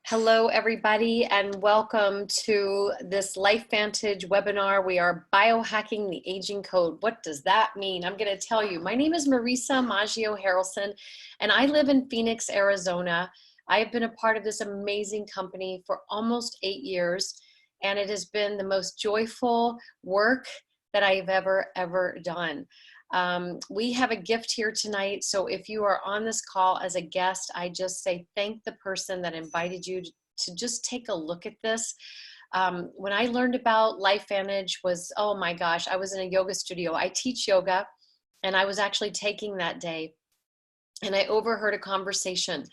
Hello, everybody, and welcome to this LifeVantage webinar. We are biohacking the aging code. What does that mean? I'm going to tell you. My name is Marisa Harelson, and I live in Phoenix, Arizona. I have been a part of this amazing company for almost 8 years, and it has been the most joyful work that I've ever done. We have a gift here tonight, so if you are on this call as a guest, I just say thank the person that invited you to just take a look at this. When I learned about LifeVantage was, oh my gosh, I was in a yoga studio. I teach yoga, and I was actually taking that day, and I overheard a conversation.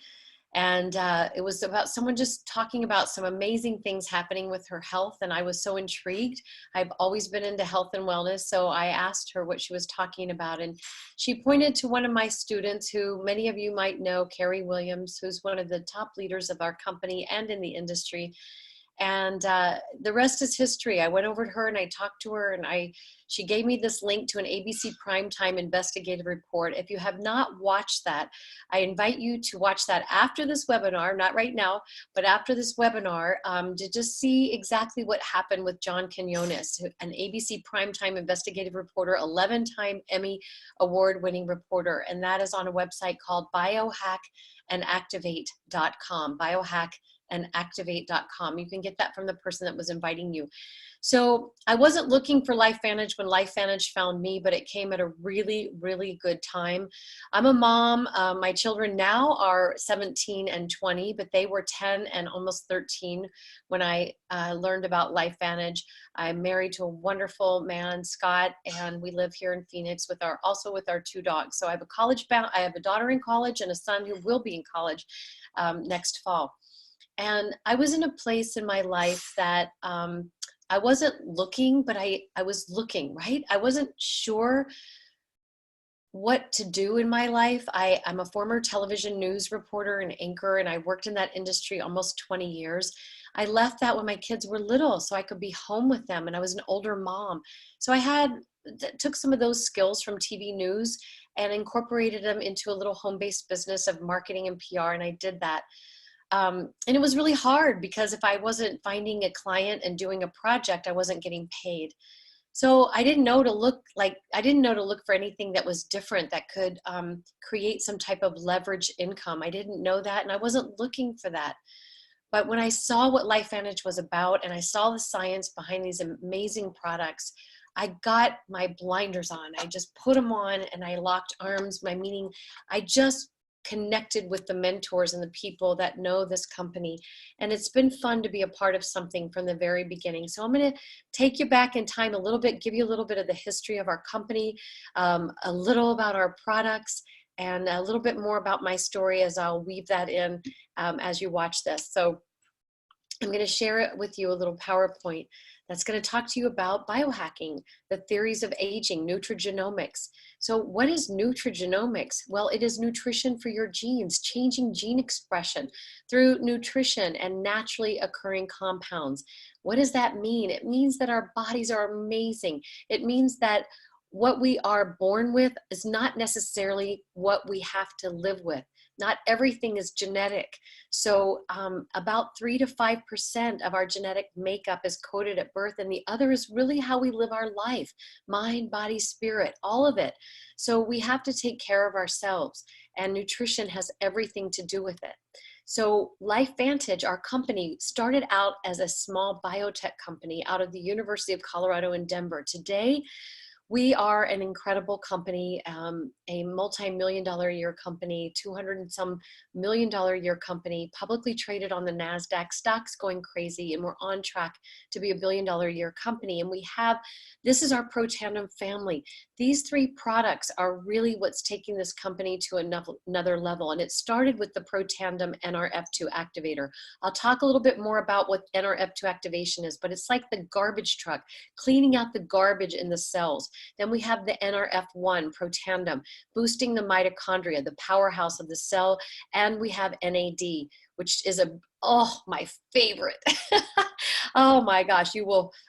And it was about someone just talking about some amazing things happening with her health. And I was so intrigued. I've always been into health and wellness. So I asked her what she was talking about. And she pointed to one of my students who many of you might know, Carrie Williams, who's one of the top leaders of our company and in the industry. And the rest is history. I went over to her and I talked to her, and she gave me this link to an ABC Primetime investigative report. If you have not watched that, I invite you to watch that after this webinar, not right now, but after this webinar, to just see exactly what happened with John Quinones, an ABC Primetime investigative reporter, 11-time Emmy award-winning reporter. And that is on a website called biohackandactivate.com. Biohackandactivate.com. You can get that from the person that was inviting you. So I wasn't looking for LifeVantage when LifeVantage found me, but it came at a really, really good time. I'm a mom. My children now are 17 and 20, but they were 10 and almost 13 when I learned about LifeVantage. I'm married to a wonderful man, Scott, and we live here in Phoenix also with our 2 dogs. So I have I have a daughter in college and a son who will be in college next fall. And I was in a place in my life that I wasn't looking, but I was looking, right? I wasn't sure what to do in my life. I'm a former television news reporter and anchor, and I worked in that industry almost 20 years. I left that when my kids were little so I could be home with them, and I was an older mom. So I took some of those skills from TV news and incorporated them into a little home-based business of marketing and PR, and I did that. And it was really hard because if I wasn't finding a client and doing a project, I wasn't getting paid. So I didn't know to look for anything that was different that could create some type of leverage income. I didn't know that, and I wasn't looking for that. But when I saw what LifeVantage was about and I saw the science behind these amazing products, I got my blinders on. I just put them on and I locked arms. Meaning I just connected with the mentors and the people that know this company. And it's been fun to be a part of something from the very beginning. So I'm going to take you back in time a little bit, give you a little bit of the history of our company, a little about our products, and a little bit more about my story as I'll weave that in as you watch this. So I'm going to share it with you, a little PowerPoint that's going to talk to you about biohacking, the theories of aging, nutrigenomics. So what is nutrigenomics? Well, it is nutrition for your genes, changing gene expression through nutrition and naturally occurring compounds. What does that mean? It means that our bodies are amazing. It means that what we are born with is not necessarily what we have to live with. Not everything is genetic. So about 3 to 5% of our genetic makeup is coded at birth, and the other is really how we live our life, mind, body, spirit, all of it. So we have to take care of ourselves, and nutrition has everything to do with it. So LifeVantage, our company, started out as a small biotech company out of the University of Colorado in Denver. Today, we are an incredible company, a multi-million-dollar a year company, 200 and some million-dollar a year company, publicly traded on the NASDAQ, stocks going crazy, and we're on track to be a billion-dollar a year company. And this is our Protandim family. These 3 products are really what's taking this company to another level. And it started with the Protandim NRF2 activator. I'll talk a little bit more about what NRF2 activation is, but it's like the garbage truck, cleaning out the garbage in the cells. Then we have the NRF1 Protandim, boosting the mitochondria, the powerhouse of the cell. And we have NAD, which is my favorite. Oh my gosh,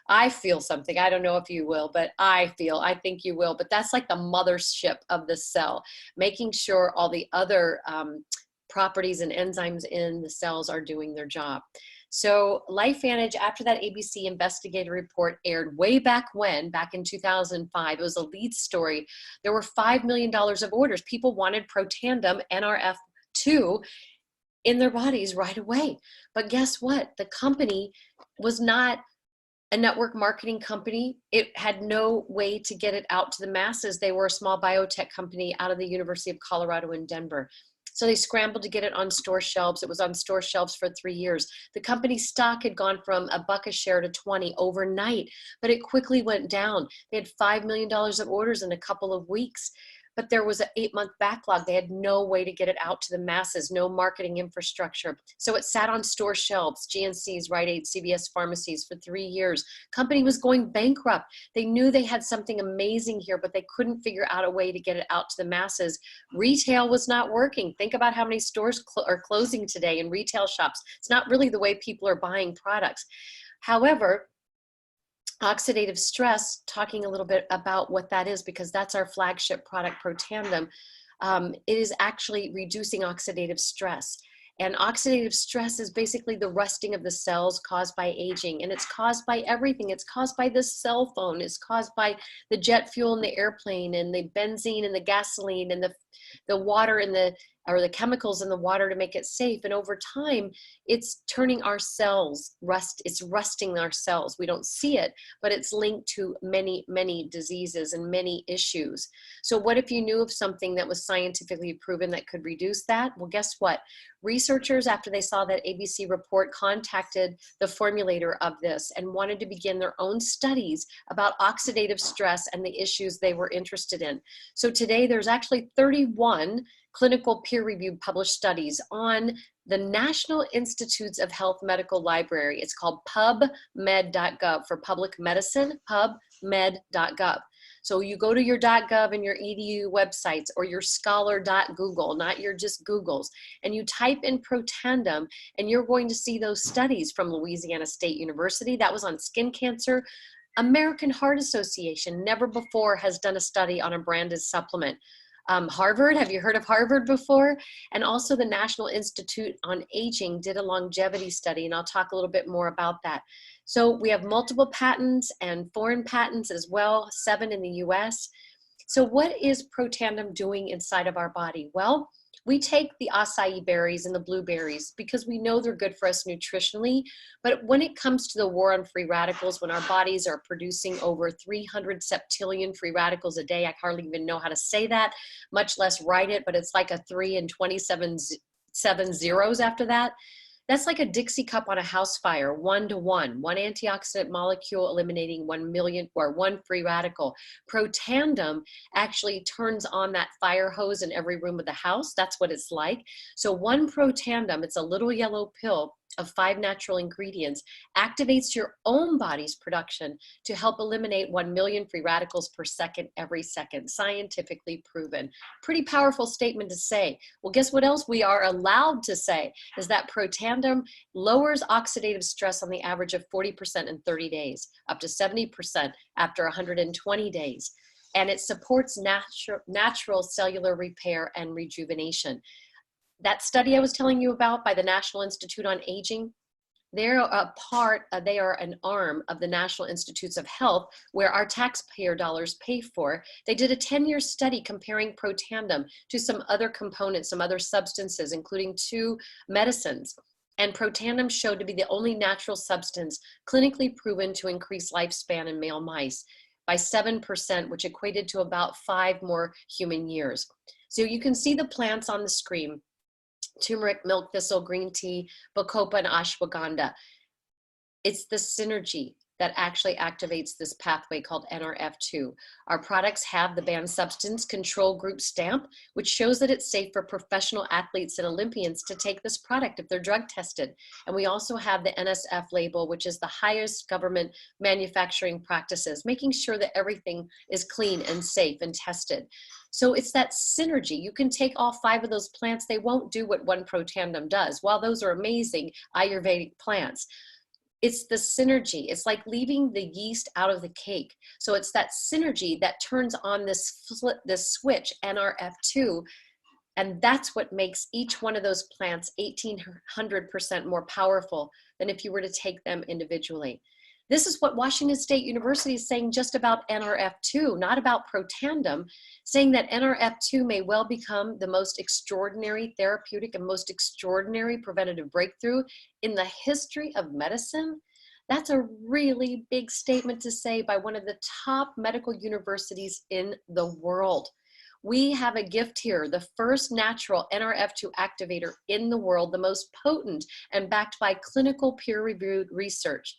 I feel something. I don't know if you will, but I think you will. But that's like the mothership of the cell, making sure all the other properties and enzymes in the cells are doing their job. So LifeVantage, after that ABC investigative report aired way back when, back in 2005, it was a lead story. There were $5 million of orders. People wanted Protandim NRF2 in their bodies right away. But guess what? The company was not a network marketing company. It had no way to get it out to the masses. They were a small biotech company out of the University of Colorado in Denver. So they scrambled to get it on store shelves. It was on store shelves for 3 years. The company's stock had gone from $1 a share to 20 overnight, but it quickly went down. They had $5 million of orders in a couple of weeks, but there was an 8-month backlog. They had no way to get it out to the masses, no marketing infrastructure. So it sat on store shelves, GNCs, Rite Aid, CVS pharmacies for 3 years. Company was going bankrupt. They knew they had something amazing here, but they couldn't figure out a way to get it out to the masses. Retail was not working. Think about how many stores are closing today in retail shops. It's not really the way people are buying products. However, oxidative stress, talking a little bit about what that is, because that's our flagship product, Protandim. It is actually reducing oxidative stress. And oxidative stress is basically the rusting of the cells caused by aging. And it's caused by everything. It's caused by the cell phone. It's caused by the jet fuel in the airplane and the benzene and the gasoline and the water and the chemicals in the water to make it safe. And over time, it's turning our cells, it's rusting our cells. We don't see it, but it's linked to many, many diseases and many issues. So what if you knew of something that was scientifically proven that could reduce that? Well, guess what? Researchers, after they saw that ABC report, contacted the formulator of this and wanted to begin their own studies about oxidative stress and the issues they were interested in. So today there's actually 31 clinical peer-reviewed published studies on the National Institutes of Health Medical Library. It's called pubmed.gov for public medicine, pubmed.gov. So you go to your .gov and your edu websites or your scholar.google, not your just Googles, and you type in Protandim and you're going to see those studies from Louisiana State University. That was on skin cancer. American Heart Association never before has done a study on a branded supplement. Harvard, have you heard of Harvard before? And also the National Institute on Aging did a longevity study, and I'll talk a little bit more about that. So we have multiple patents and foreign patents as well, 7 in the US. So what is Protandim doing inside of our body? Well, we take the acai berries and the blueberries because we know they're good for us nutritionally. But when it comes to the war on free radicals, when our bodies are producing over 300 septillion free radicals a day, I hardly even know how to say that, much less write it, but it's like a 3 and 27 zeros after that. That's like a Dixie cup on a house fire, 1 to 1. One antioxidant molecule eliminating 1 million or 1 free radical. Protandim actually turns on that fire hose in every room of the house. That's what it's like. So 1 Protandim, it's a little yellow pill of 5 natural ingredients, activates your own body's production to help eliminate 1 million free radicals per second every second, scientifically proven. Pretty powerful statement to say. Well, guess what else we are allowed to say is that Protandim lowers oxidative stress on the average of 40% in 30 days, up to 70% after 120 days. And it supports natural cellular repair and rejuvenation. That study I was telling you about by the National Institute on Aging, they're they are an arm of the National Institutes of Health where our taxpayer dollars pay for. They did a 10-year study comparing Protandim to some other components, some other substances, including 2 medicines. And Protandim showed to be the only natural substance clinically proven to increase lifespan in male mice by 7%, which equated to about 5 more human years. So you can see the plants on the screen: turmeric, milk thistle, green tea, bacopa, and ashwagandha. It's the synergy that actually activates this pathway called NRF2. Our products have the banned substance control group stamp, which shows that it's safe for professional athletes and Olympians to take this product if they're drug tested. And we also have the NSF label, which is the highest government manufacturing practices, making sure that everything is clean and safe and tested. So it's that synergy. You can take all 5 of those plants. They won't do what 1 Protandim does. While those are amazing Ayurvedic plants, it's the synergy. It's like leaving the yeast out of the cake. So it's that synergy that turns on this switch, NRF2, And that's what makes each one of those plants 1,800% more powerful than if you were to take them individually. This is what Washington State University is saying just about NRF2, not about protandem, saying that NRF2 may well become the most extraordinary therapeutic and most extraordinary preventative breakthrough in the history of medicine. That's a really big statement to say by one of the top medical universities in the world. We have a gift here, the first natural NRF2 activator in the world, the most potent and backed by clinical peer-reviewed research.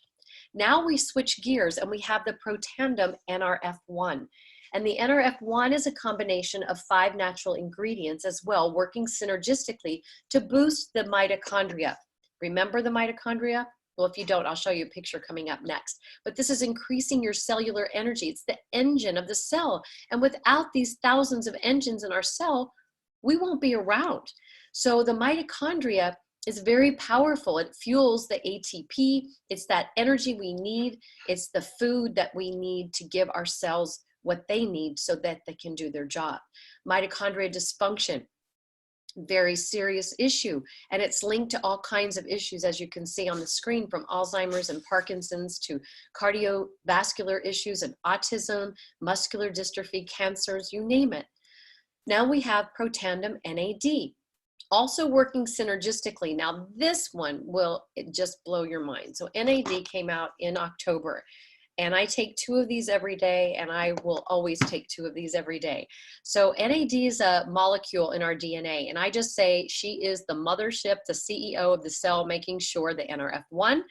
Now we switch gears and we have the protandem NRF1. And the NRF1 is a combination of 5 natural ingredients as well, working synergistically to boost the mitochondria. Remember the mitochondria? Well, if you don't, I'll show you a picture coming up next. But this is increasing your cellular energy. It's the engine of the cell. And without these thousands of engines in our cell, we won't be around. So the mitochondria is very powerful. It fuels the ATP. It's that energy we need. It's the food that we need to give our cells what they need so that they can do their job. Mitochondria dysfunction, very serious issue, and it's linked to all kinds of issues, as you can see on the screen, from Alzheimer's and Parkinson's to cardiovascular issues and autism, muscular dystrophy, cancers, you name it. Now we have protandem NAD, also working synergistically. Now this one will just blow your mind. So NAD came out in October. And I take 2 of these every day, and I will always take 2 of these every day. So NAD is a molecule in our DNA, and I just say she is the mothership, the CEO of the cell, making sure the NRF1,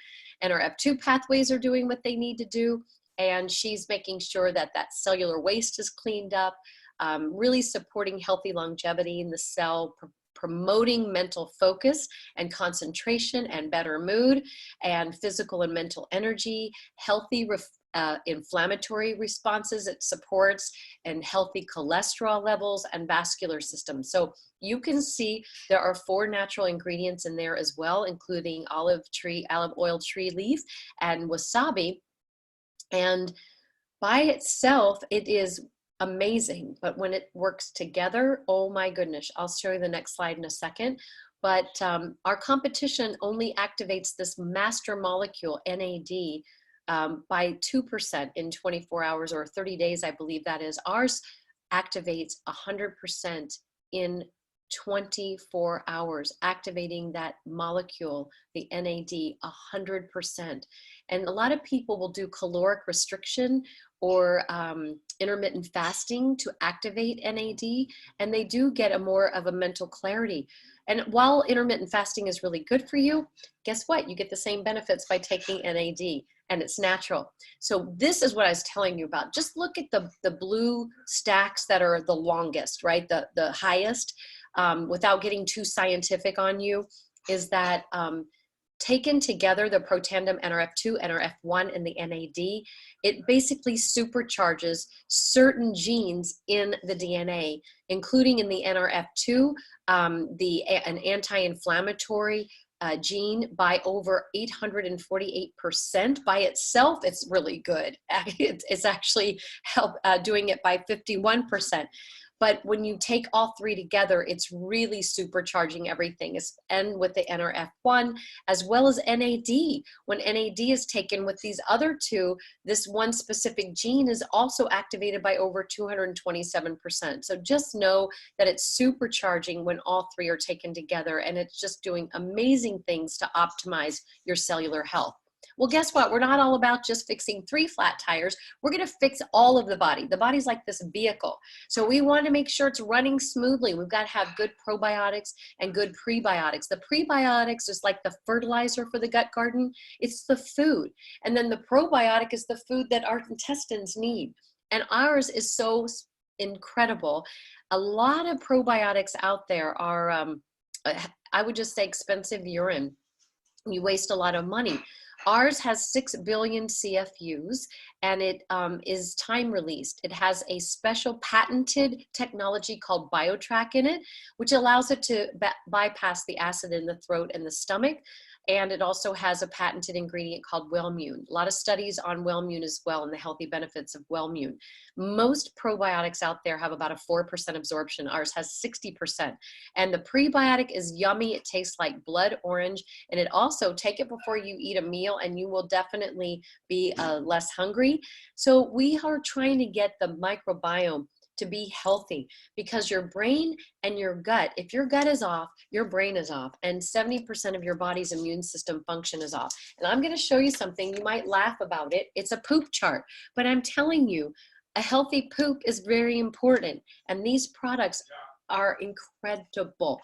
NRF2 pathways are doing what they need to do, and she's making sure that that cellular waste is cleaned up, really supporting healthy longevity in the cell, promoting mental focus and concentration and better mood and physical and mental energy, healthy inflammatory responses it supports, and healthy cholesterol levels and vascular system. So you can see there are 4 natural ingredients in there as well, including olive oil tree leaf and wasabi. And by itself, it is amazing, but when it works together, oh my goodness, I'll show you the next slide in a second. But our competition only activates this master molecule, NAD, by 2% in 24 hours or 30 days, I believe that is. Ours activates 100% in 24 hours, activating that molecule, the NAD, 100%. And a lot of people will do caloric restriction or intermittent fasting to activate NAD, and they do get more of a mental clarity. And while intermittent fasting is really good for you, guess what? You get the same benefits by taking NAD, and it's natural. So this is what I was telling you about. Just look at the blue stacks that are the longest, right? The highest, without getting too scientific on you, is that taken together, the protandem NRF2, NRF1, and the NAD, it basically supercharges certain genes in the DNA, including in the NRF2, an anti-inflammatory gene by over 848%. By itself, it's really good. It's actually doing it by 51%. But when you take all 3 together, it's really supercharging everything. And with the NRF1 as well as NAD. When NAD is taken with these other 2, this one specific gene is also activated by over 227%. So just know that it's supercharging when all 3 are taken together, and it's just doing amazing things to optimize your cellular health. Well, guess what? We're not all about just fixing 3 flat tires. We're going to fix all of the body. The body's like this vehicle. So we want to make sure it's running smoothly. We've got to have good probiotics and good prebiotics. The prebiotics is like the fertilizer for the gut garden. It's the food. And then the probiotic is the food that our intestines need. And ours is so incredible. A lot of probiotics out there are, I would just say, expensive urine. You waste a lot of money. Ours has 6 billion CFUs, and it is time released. It has a special patented technology called BioTrack in it, which allows it to bypass the acid in the throat and the stomach. And it also has a patented ingredient called Wellmune. A lot of studies on Wellmune as well and the healthy benefits of Wellmune. Most probiotics out there have about a 4% absorption. Ours has 60%. And the prebiotic is yummy. It tastes like blood orange. And it also, take it before you eat a meal and you will definitely be less hungry. So we are trying to get the microbiome to be healthy, because your brain and your gut, if your gut is off, your brain is off, and 70% of your body's immune system function is off. And I'm going to show you something. You might laugh about it. It's a poop chart, but I'm telling you, a healthy poop is very important, and these products are incredible.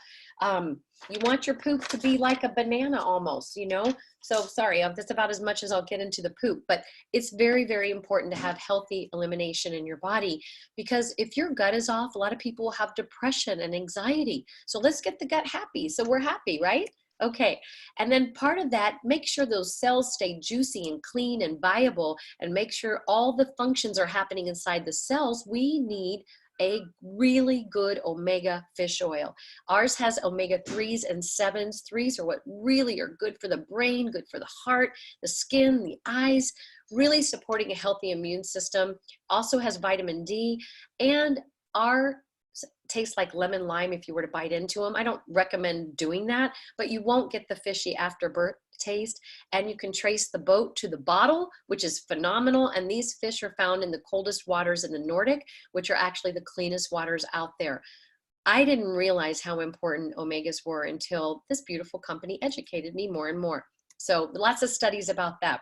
You want your poop to be like a banana almost, you know? So sorry, that's about as much as I'll get into the poop, but it's very, very important to have healthy elimination in your body, because if your gut is off, a lot of people will have depression and anxiety. So let's get the gut happy so we're happy, right? Okay, and then part of that, make sure those cells stay juicy and clean and viable, and make sure all the functions are happening inside the cells. We need a really good omega fish oil. Ours has omega 3s and 7s. 3s are what really are good for the brain, good for the heart, the skin, the eyes, really supporting a healthy immune system. Also has vitamin D, and our taste like lemon lime if you were to bite into them. I don't recommend doing that, but you won't get the fishy afterbirth taste, and you can trace the boat to the bottle, which is phenomenal. And these fish are found in the coldest waters in the Nordic, which are actually the cleanest waters out there. I didn't realize how important omegas were until this beautiful company educated me more and more. So lots of studies about that.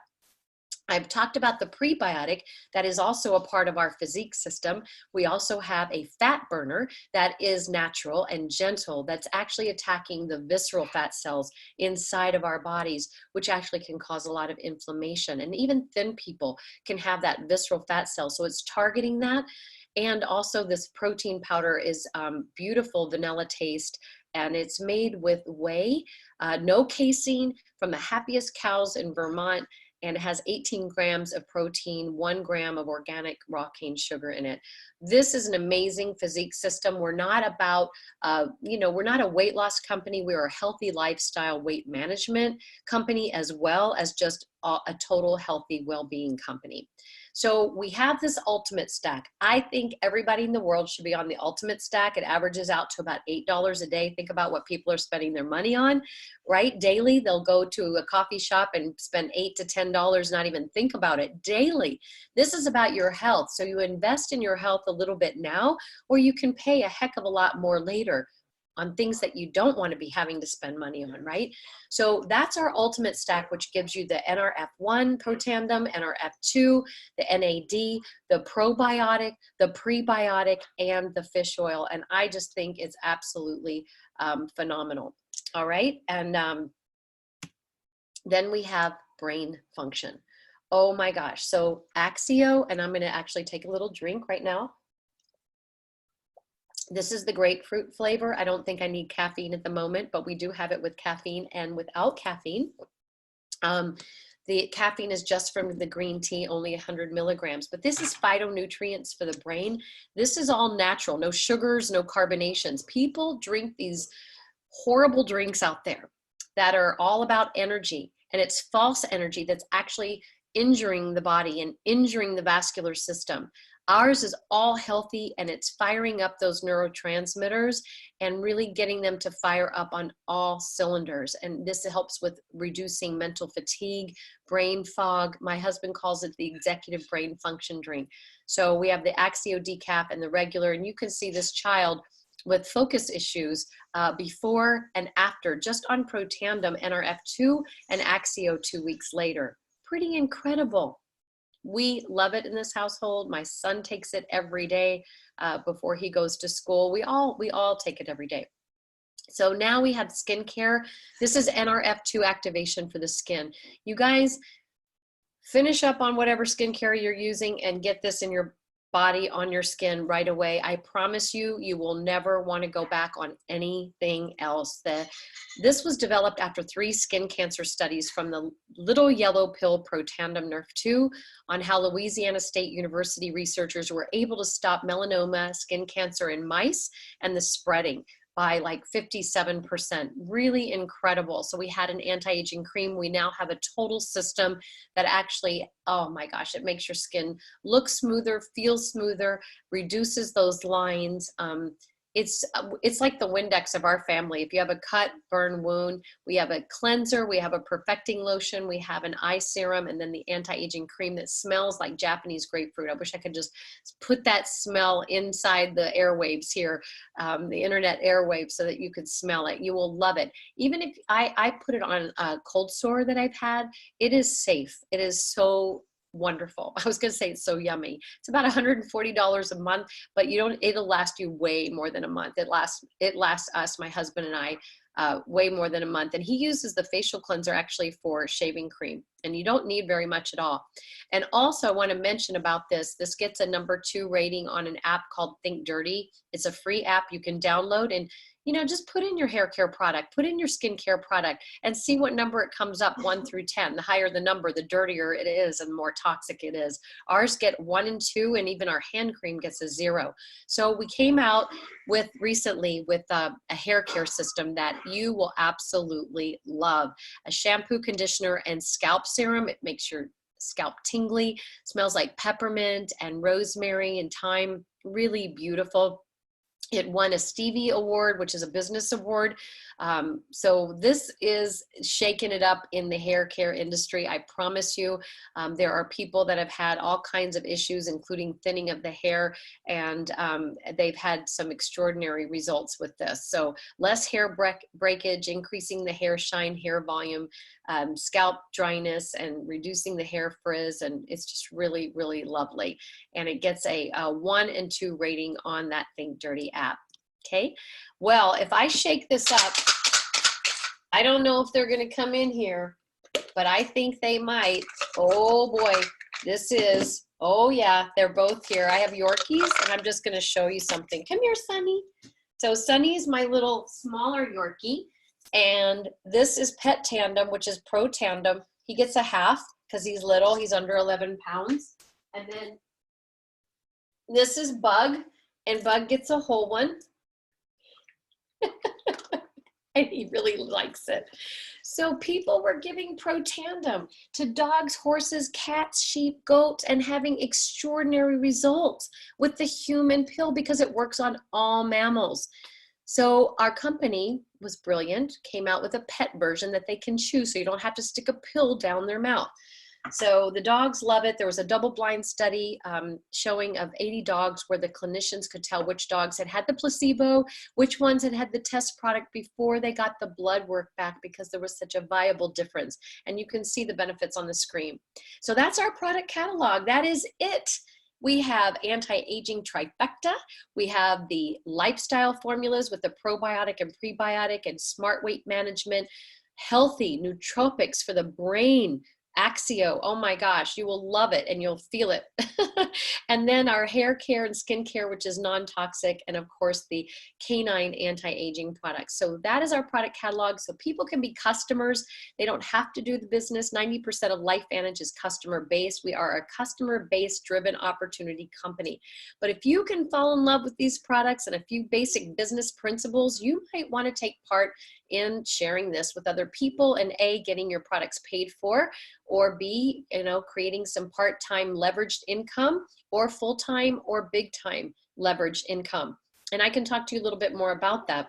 I've talked about the prebiotic that is also a part of our physique system. We also have a fat burner that is natural and gentle, that's actually attacking the visceral fat cells inside of our bodies, which actually can cause a lot of inflammation. And even thin people can have that visceral fat cell. So it's targeting that. And also this protein powder is beautiful vanilla taste, and it's made with whey, no casein, from the happiest cows in Vermont. And it has 18 grams of protein, 1 gram of organic raw cane sugar in it. This is an amazing physique system. We're not about, we're not a weight loss company. We're a healthy lifestyle weight management company, as well as just a total healthy well-being company. So we have this ultimate stack. I think everybody in the world should be on the ultimate stack. It averages out to about $8 a day. Think about what people are spending their money on, right? Daily, they'll go to a coffee shop and spend $8 to $10, not even think about it, daily. This is about your health. So you invest in your health a little bit now, or you can pay a heck of a lot more later on things that you don't want to be having to spend money on, right? So that's our ultimate stack, which gives you the NRF1 Protandim, NRF2, the NAD, the probiotic, the prebiotic, and the fish oil. And I just think it's absolutely phenomenal. All right, and then we have brain function. Oh my gosh, so Axio, and I'm gonna actually take a little drink right now. This is the grapefruit flavor. I don't think I need caffeine at the moment, but we do have it with caffeine and without caffeine. The caffeine is just from the green tea, only 100 milligrams, but this is phytonutrients for the brain. This is all natural, no sugars, no carbonations. People drink these horrible drinks out there that are all about energy, and it's false energy that's actually injuring the body and injuring the vascular system. Ours is all healthy, and it's firing up those neurotransmitters and really getting them to fire up on all cylinders. And this helps with reducing mental fatigue, brain fog. My husband calls it the executive brain function drink. So we have the Axio decaf and the regular, and you can see this child with focus issues before and after, just on Protandim, NRF2, and Axio 2 weeks later. Pretty incredible. We love it in this household. My son takes it every day before he goes to school. We all take it every day. So now we have skincare. This is NRF2 activation for the skin. You guys finish up on whatever skincare you're using and get this in your body on your skin right away. I promise you, you will never want to go back on anything else. This was developed after 3 skin cancer studies from the little yellow pill Protandim Nerf 2 on how Louisiana State University researchers were able to stop melanoma skin cancer in mice and the spreading by like 57%. Really incredible. So we had an anti-aging cream. We now have a total system that actually, oh my gosh, it makes your skin look smoother, feel smoother, reduces those lines. It's like the Windex of our family. If you have a cut, burn, wound, we have a cleanser, we have a perfecting lotion, we have an eye serum, and then the anti-aging cream that smells like Japanese grapefruit. I wish I could just put that smell inside the airwaves here, the internet airwaves, so that you could smell it. You will love it. Even if I put it on a cold sore that I've had, it is safe. It is so wonderful. I was going to say it's so yummy. It's about $140 a month, but it'll last you way more than a month. It lasts us, my husband and I, way more than a month. And he uses the facial cleanser actually for shaving cream, and you don't need very much at all. And also I want to mention about this gets a #2 rating on an app called Think Dirty. It's a free app you can download, and just put in your hair care product, put in your skincare product, and see what number it comes up, 1 through 10. The higher the number, the dirtier it is and the more toxic it is. Ours get 1 and 2, and even our hand cream gets a 0. So we came out recently with a hair care system that you will absolutely love. A shampoo, conditioner, and scalp serum. It makes your scalp tingly, smells like peppermint and rosemary and thyme. Really beautiful. It won a Stevie Award, which is a business award. So this is shaking it up in the hair care industry. I promise you, there are people that have had all kinds of issues, including thinning of the hair, and they've had some extraordinary results with this. So less hair breakage, increasing the hair shine, hair volume, scalp dryness, and reducing the hair frizz. And it's just really, really lovely. And it gets a 1 and 2 rating on that Think Dirty app. Okay. Well, if I shake this up, I don't know if they're going to come in here, but I think they might. Oh boy, oh yeah, they're both here. I have Yorkies, and I'm just going to show you something. Come here, Sunny. So Sunny is my little smaller Yorkie, and this is Pet Tandem, which is Pro Tandem. He gets a half because he's little. He's under 11 pounds. And then this is Bug, and Bug gets a whole one. And he really likes it. So people were giving Pro Tandem to dogs, horses, cats, sheep, goats, and having extraordinary results with the human pill because it works on all mammals. So our company was brilliant, came out with a pet version that they can chew so you don't have to stick a pill down their mouth. So the dogs love it. There was a double-blind study showing of 80 dogs where the clinicians could tell which dogs had had the placebo, which ones had had the test product before they got the blood work back, because there was such a viable difference. And you can see the benefits on the screen. So that's our product catalog. That is it. We have anti-aging trifecta. We have the lifestyle formulas with the probiotic and prebiotic and smart weight management, healthy nootropics for the brain, Axio, oh my gosh, you will love it and you'll feel it. And then our hair care and skin care, which is non-toxic, and of course the canine anti-aging products. So that is our product catalog. So people can be customers. They don't have to do the business. 90% of LifeVantage is customer-based. We are a customer-based driven opportunity company. But if you can fall in love with these products and a few basic business principles, you might want to take part in sharing this with other people, and A, getting your products paid for, or B, creating some part-time leveraged income, or full-time or big-time leveraged income. And I can talk to you a little bit more about that.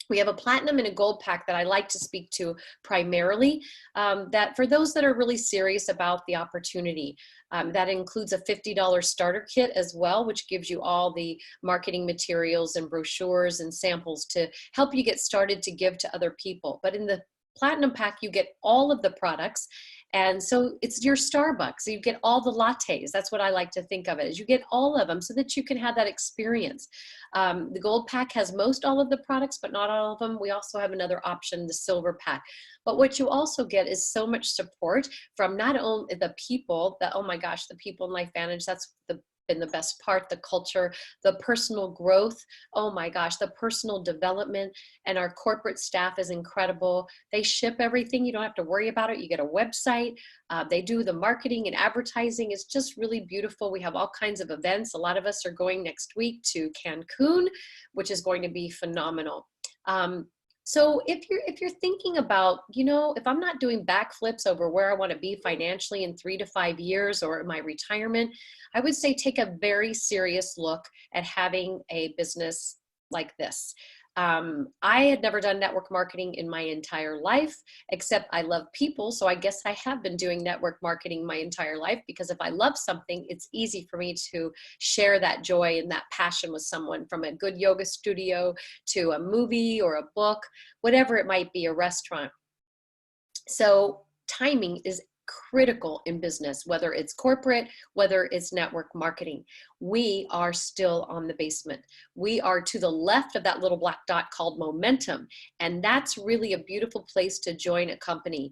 We have a platinum and a gold pack that I like to speak to primarily, that for those that are really serious about the opportunity, that includes a $50 starter kit as well, which gives you all the marketing materials and brochures and samples to help you get started to give to other people. But in the platinum pack, you get all of the products. And so it's your Starbucks. You get all the lattes. That's what I like to think of it as. You get all of them so that you can have that experience. The gold pack has all of the products, but not all of them. We also have another option, the silver pack. But what you also get is so much support from not only the people, oh my gosh, the people in LifeVantage, that's the been the best part. The culture, the personal growth. Oh my gosh, the personal development, and our corporate staff is incredible. They ship everything. You don't have to worry about it. You get a website. They do the marketing and advertising. It's just really beautiful. We have all kinds of events. A lot of us are going next week to Cancun, which is going to be phenomenal. So if you're thinking about, if I'm not doing backflips over where I want to be financially in 3 to 5 years or my retirement, I would say take a very serious look at having a business like this. I had never done network marketing in my entire life, except I love people. So I guess I have been doing network marketing my entire life, because if I love something, it's easy for me to share that joy and that passion with someone, from a good yoga studio to a movie or a book, whatever it might be, a restaurant. So timing is critical in business, whether it's corporate, whether it's network marketing. We are still on the basement. We are to the left of that little black dot called momentum. And that's really a beautiful place to join a company.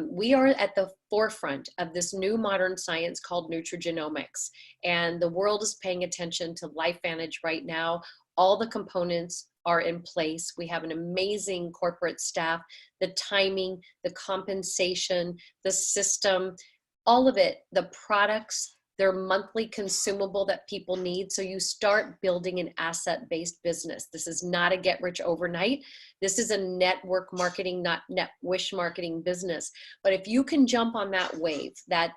We are at the forefront of this new modern science called nutrigenomics. And the world is paying attention to LifeVantage right now. All the components are in place. We have an amazing corporate staff. The timing, the compensation, the system, all of it, the products, they're monthly consumable that people need. So you start building an asset-based business. This is not a get rich overnight. This is a network marketing, not net wish marketing business. But if you can jump on that wave, that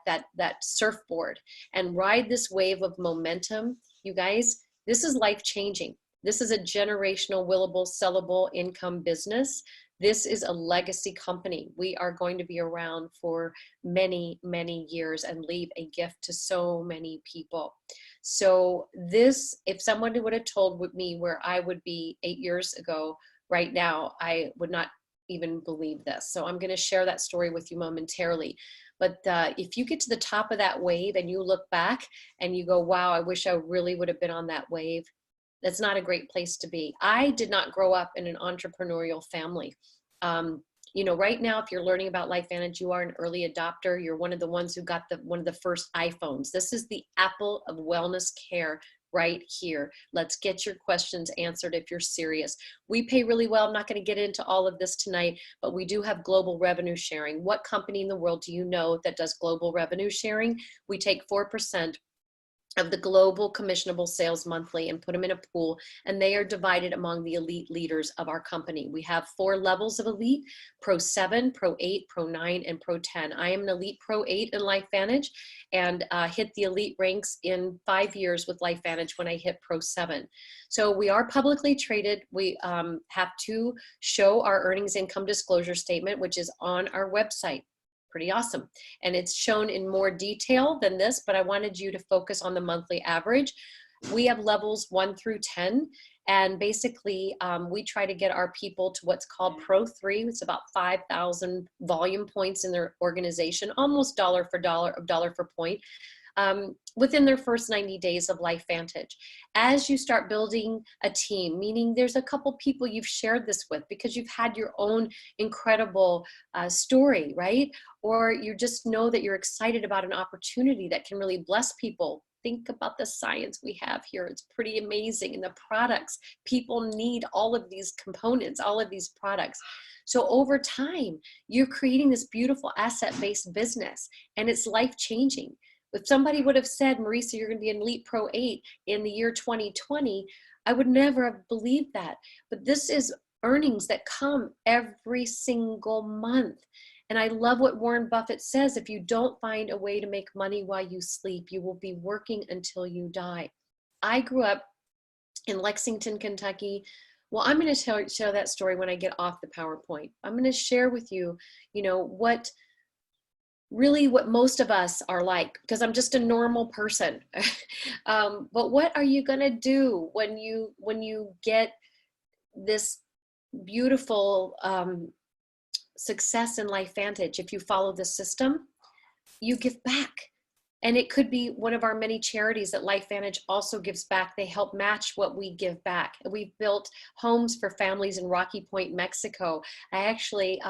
surfboard, and ride this wave of momentum, you guys, this is life-changing. This is a generational, willable, sellable income business. This is a legacy company. We are going to be around for many, many years and leave a gift to so many people. So this, if someone would have told me where I would be 8 years ago, right now, I would not even believe this. So I'm going to share that story with you momentarily. But if you get to the top of that wave and you look back and you go, wow, I wish I really would have been on that wave, that's not a great place to be. I did not grow up in an entrepreneurial family. Right now, if you're learning about LifeVantage, you are an early adopter. You're one of the ones who got one of the first iPhones. This is the Apple of wellness care right here. Let's get your questions answered if you're serious. We pay really well. I'm not going to get into all of this tonight, but we do have global revenue sharing. What company in the world do you know that does global revenue sharing? We take 4% of the global commissionable sales monthly and put them in a pool, and they are divided among the elite leaders of our company. We have 4 levels of elite: Pro 7, Pro 8, Pro 9, and Pro 10. I am an elite Pro 8 in LifeVantage, and hit the elite ranks in 5 years with LifeVantage when I hit Pro 7. So we are publicly traded. We have to show our earnings income disclosure statement, which is on our website. Pretty awesome. And it's shown in more detail than this, but I wanted you to focus on the monthly average. We have levels 1 through 10. And basically, we try to get our people to what's called Pro 3. It's about 5,000 volume points in their organization, almost dollar for point, within their first 90 days of LifeVantage. As you start building a team, meaning there's a couple people you've shared this with because you've had your own incredible story, right? Or you just know that you're excited about an opportunity that can really bless people. Think about the science we have here. It's pretty amazing. And the products, people need all of these components, all of these products. So over time, you're creating this beautiful asset-based business, and it's life-changing. If somebody would have said, Marisa, you're going to be an elite Pro 8 in the year 2020, I would never have believed that. But this is earnings that come every single month. And I love what Warren Buffett says: if you don't find a way to make money while you sleep, you will be working until you die. I grew up in Lexington, Kentucky. Well, I'm going to share that story when I get off the PowerPoint. I'm going to share with you, what most of us are like, because I'm just a normal person. But what are you going to do when you get this beautiful success in LifeVantage? If you follow the system, you give back. And it could be one of our many charities that LifeVantage also gives back. They help match what we give back. We've built homes for families in Rocky Point, Mexico. I actually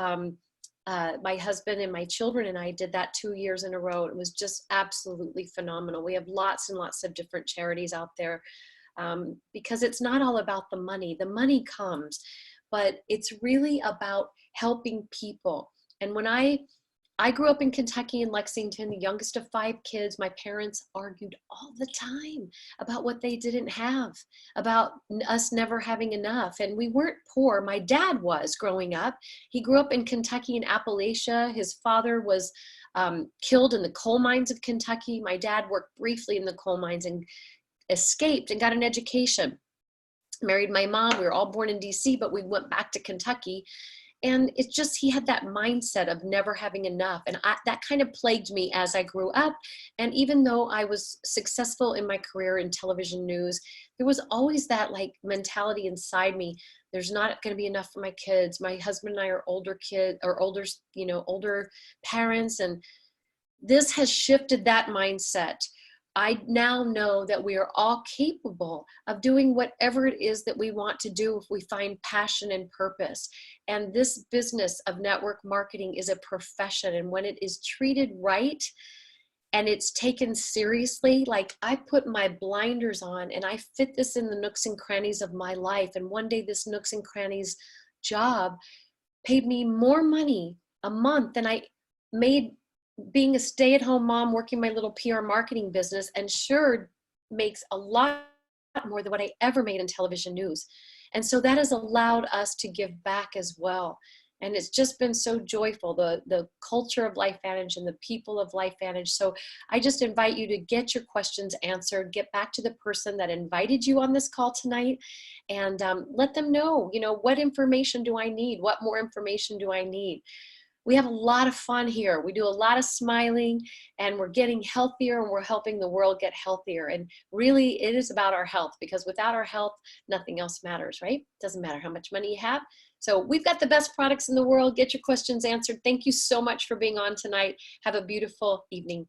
My husband and my children and I did that 2 years in a row. It was just absolutely phenomenal. We have lots and lots of different charities out there, because it's not all about the money. The money comes, but it's really about helping people. And when I grew up in Kentucky in Lexington, the youngest of 5 kids. My parents argued all the time about what they didn't have, about us never having enough. And we weren't poor. My dad was growing up. He grew up in Kentucky in Appalachia. His father was killed in the coal mines of Kentucky. My dad worked briefly in the coal mines and escaped and got an education. Married my mom. We were all born in DC, but we went back to Kentucky. And it's just, he had that mindset of never having enough. And that kind of plagued me as I grew up. And even though I was successful in my career in television news, there was always that like mentality inside me. There's not going to be enough for my kids. My husband and I are older kids, or older, older parents. And this has shifted that mindset. I now know that we are all capable of doing whatever it is that we want to do if we find passion and purpose. And this business of network marketing is a profession. And when it is treated right and it's taken seriously, like I put my blinders on and I fit this in the nooks and crannies of my life. And one day this nooks and crannies job paid me more money a month than I made being a stay-at-home mom, working my little PR marketing business, and sure makes a lot more than what I ever made in television news. And so that has allowed us to give back as well. And it's just been so joyful, the culture of LifeVantage and the people of LifeVantage. So I just invite you to get your questions answered, get back to the person that invited you on this call tonight, and let them know, what information do I need? What more information do I need? We have a lot of fun here. We do a lot of smiling, and we're getting healthier, and we're helping the world get healthier. And really, it is about our health, because without our health, nothing else matters, right? Doesn't matter how much money you have. So we've got the best products in the world. Get your questions answered. Thank you so much for being on tonight. Have a beautiful evening.